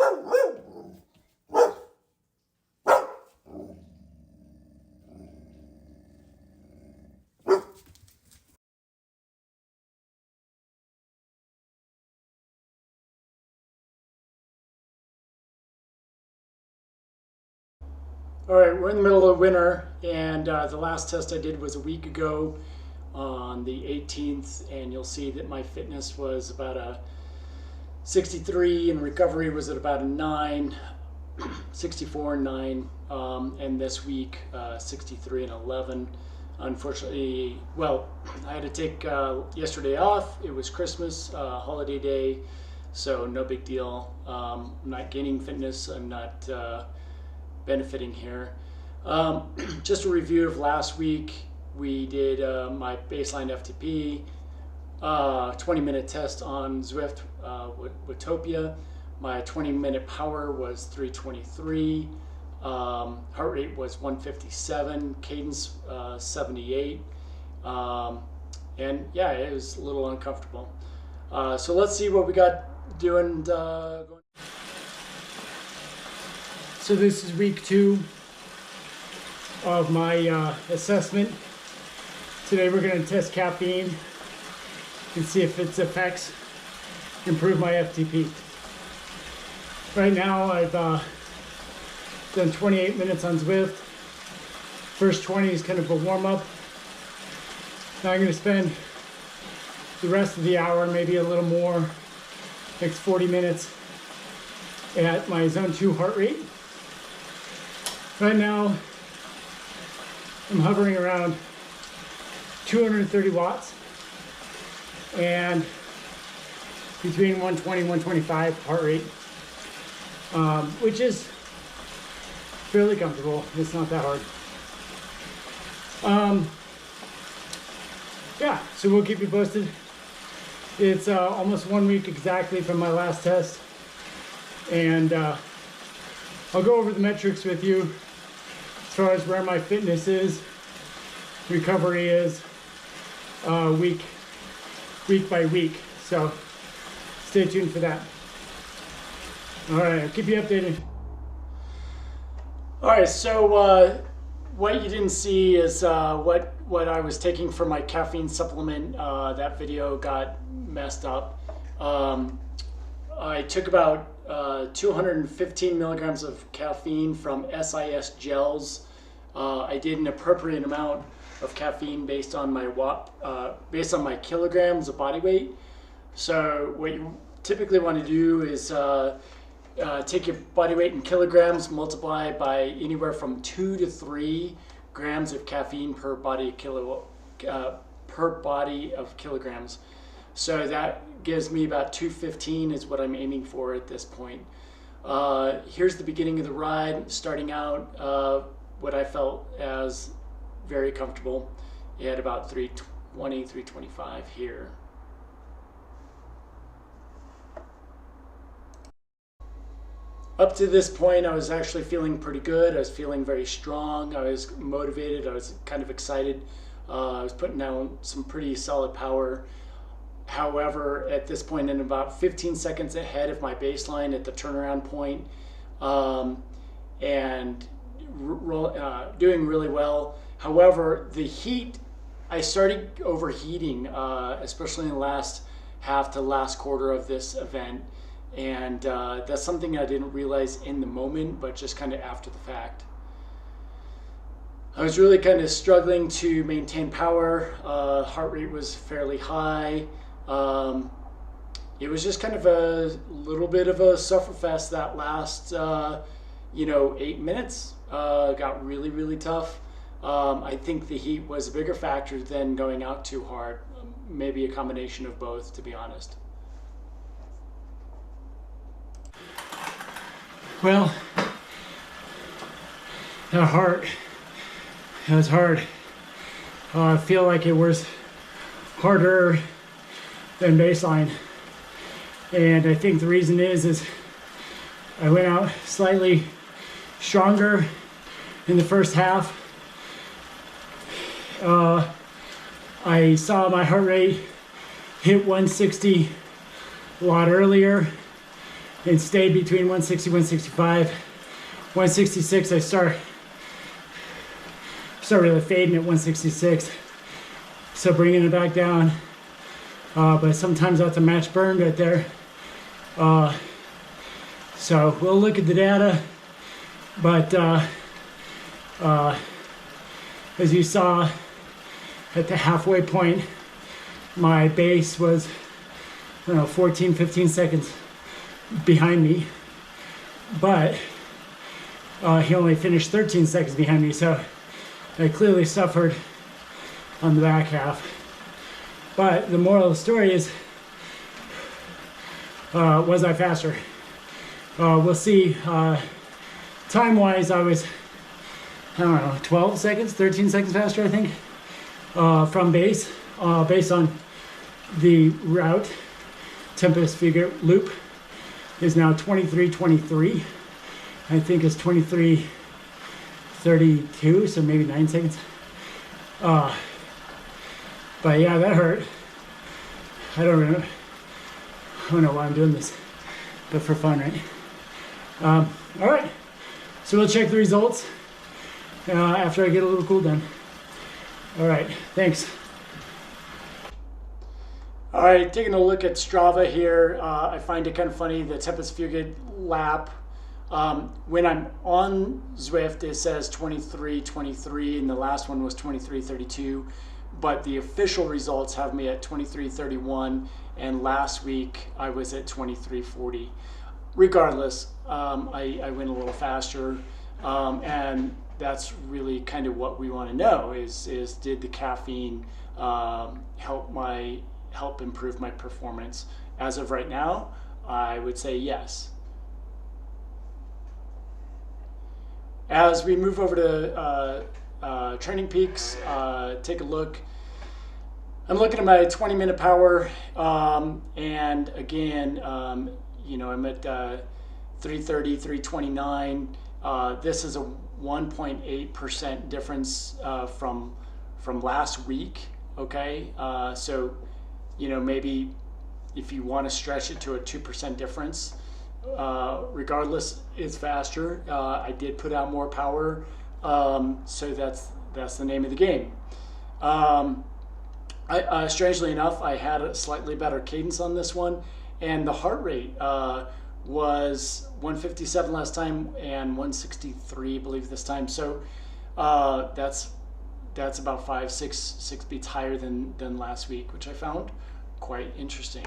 All right, we're in the middle of winter, and the last test I did was a week ago on the 18th, and you'll see that my fitness was about a 63 and recovery was at about a 9, 64 and 9, and this week 63 and 11. Unfortunately, well, I had to take yesterday off. It was Christmas, holiday day, so no big deal. I'm not gaining fitness. I'm not benefiting here. Just a review of last week. We did my baseline FTP, 20-minute test on Zwift Watopia. My 20-minute power was 323. Heart rate was 157. Cadence 78. And yeah, it was a little uncomfortable. So let's see what we got doing. So this is week 2 of my assessment. Today we're going to test caffeine and see if its effects improve my FTP. Right now I've done 28 minutes on Zwift. First 20 is kind of a warm-up. Now I'm going to spend the rest of the hour, maybe a little more, next 40 minutes at my zone 2 heart rate. Right now, I'm hovering around 230 watts and between 120 and 125 heart rate, which is fairly comfortable. It's not that hard. Yeah, so we'll keep you posted. It's almost 1 week exactly from my last test, and I'll go over the metrics with you as far as where my fitness is, recovery is, week by week. So stay tuned for that. All right, I'll keep you updated. All right, so what you didn't see is what I was taking for my caffeine supplement. That video got messed up. I took about 215 milligrams of caffeine from SIS gels. I did an appropriate amount of caffeine based on my kilograms of body weight. So what you typically want to do is take your body weight in kilograms, multiply by anywhere from 2 to 3 grams of caffeine per body of kilograms. So that gives me about 215 is what I'm aiming for at this point. Here's the beginning of the ride. Starting out, what I felt as very comfortable. It had about 320, 325 here. Up to this point, I was actually feeling pretty good. I was feeling very strong. I was motivated. I was kind of excited. I was putting down some pretty solid power. However, at this point, in about 15 seconds ahead of my baseline at the turnaround point, and doing really well. However, the heat, I started overheating, especially in the last half to last quarter of this event. And that's something I didn't realize in the moment, but just kind of after the fact. I was really kind of struggling to maintain power. Heart rate was fairly high. It was just kind of a little bit of a sufferfest that last, 8 minutes. Got really, really tough. I think the heat was a bigger factor than going out too hard. Maybe a combination of both, to be honest. Well, that was hard. I feel like it was harder than baseline. And I think the reason is I went out slightly stronger in the first half. I saw my heart rate hit 160 a lot earlier. and stayed between 160, 165. 166, I start really fading at 166. So bringing it back down. But sometimes that's a match burn right there. So we'll look at the data. But as you saw at the halfway point, my base was, 14, 15 seconds behind me. But he only finished 13 seconds behind me, so I clearly suffered on the back half. But the moral of the story is, was I faster? We'll see. Time-wise, I was, 12 seconds, 13 seconds faster, I think, from base, based on the route. Tempest figure loop is now 23:23. I think it's 23:32, so maybe 9 seconds. But yeah, that hurt. I don't know why I'm doing this, but for fun, right? All right, so we'll check the results after I get a little cool done. All right, thanks. All right, taking a look at Strava here, I find it kind of funny, the Tempest Fugit lap. When I'm on Zwift, it says 23:23, and the last one was 23:32. But the official results have me at 23:31, and last week I was at 23:40. Regardless, I went a little faster, and that's really kind of what we want to know: is did the caffeine help improve my performance? As of right now, I would say yes. As we move over to Training Peaks, take a look. I'm looking at my 20-minute power, and again, I'm at 330, 329. This is a 1.8% difference from last week. Okay, so maybe if you want to stretch it to a 2% difference. Regardless, it's faster. I did put out more power, so that's the name of the game. Strangely enough, I had a slightly better cadence on this one, and the heart rate was 157 last time and 163, I believe, this time. So that's about 5, 6 beats higher than last week, which I found quite interesting.